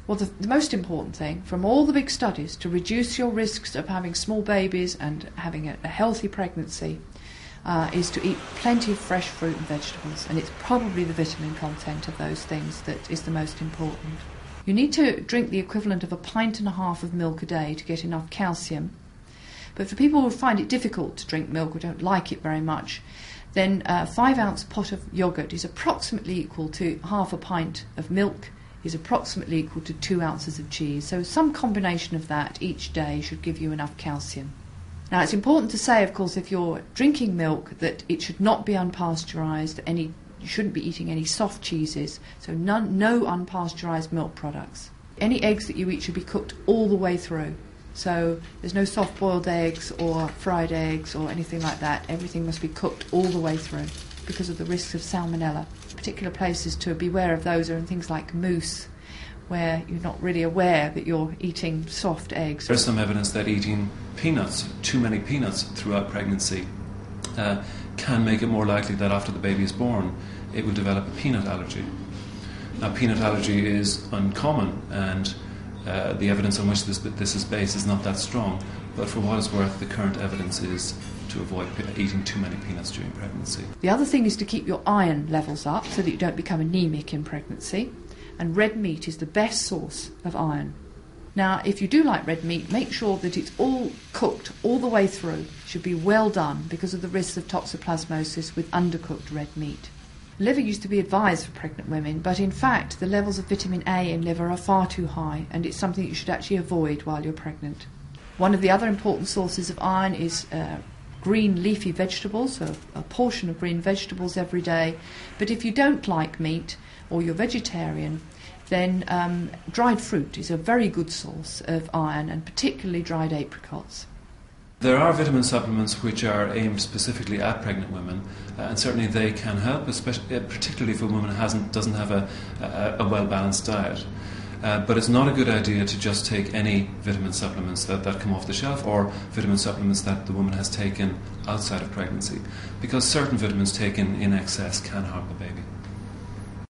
Well, the most important thing from all the big studies to reduce your risks of having small babies and having a healthy pregnancy is to eat plenty of fresh fruit and vegetables, and it's probably the vitamin content of those things that is the most important. You need to drink the equivalent of 1.5 pints of milk a day to get enough calcium. But for people who find it difficult to drink milk or don't like it very much, then a 5-ounce pot of yoghurt is approximately equal to half a pint of milk, is approximately equal to 2 ounces of cheese. So some combination of that each day should give you enough calcium. Now it's important to say, of course, if you're drinking milk, that it should not be unpasteurised. You shouldn't be eating any soft cheeses, so no unpasteurised milk products. Any eggs that you eat should be cooked all the way through. So there's no soft-boiled eggs or fried eggs or anything like that. Everything must be cooked all the way through because of the risks of salmonella. Particular places to beware of those are in things like mousse, where you're not really aware that you're eating soft eggs. There's some evidence that eating peanuts, too many peanuts throughout pregnancy, can make it more likely that after the baby is born, it will develop a peanut allergy. Now, peanut allergy is uncommon, and the evidence on which this is based is not that strong, but for what it's worth, the current evidence is to avoid eating too many peanuts during pregnancy. The other thing is to keep your iron levels up so that you don't become anemic in pregnancy, and red meat is the best source of iron. Now, if you do like red meat, make sure that it's all cooked all the way through. It should be well done because of the risks of toxoplasmosis with undercooked red meat. Liver used to be advised for pregnant women, but in fact the levels of vitamin A in liver are far too high, and it's something you should actually avoid while you're pregnant. One of the other important sources of iron is green leafy vegetables, so a portion of green vegetables every day. But if you don't like meat or you're vegetarian, then dried fruit is a very good source of iron, and particularly dried apricots. There are vitamin supplements which are aimed specifically at pregnant women, and certainly they can help, particularly if a woman doesn't have a well-balanced diet. But it's not a good idea to just take any vitamin supplements that come off the shelf, or vitamin supplements that the woman has taken outside of pregnancy, because certain vitamins taken in excess can harm the baby.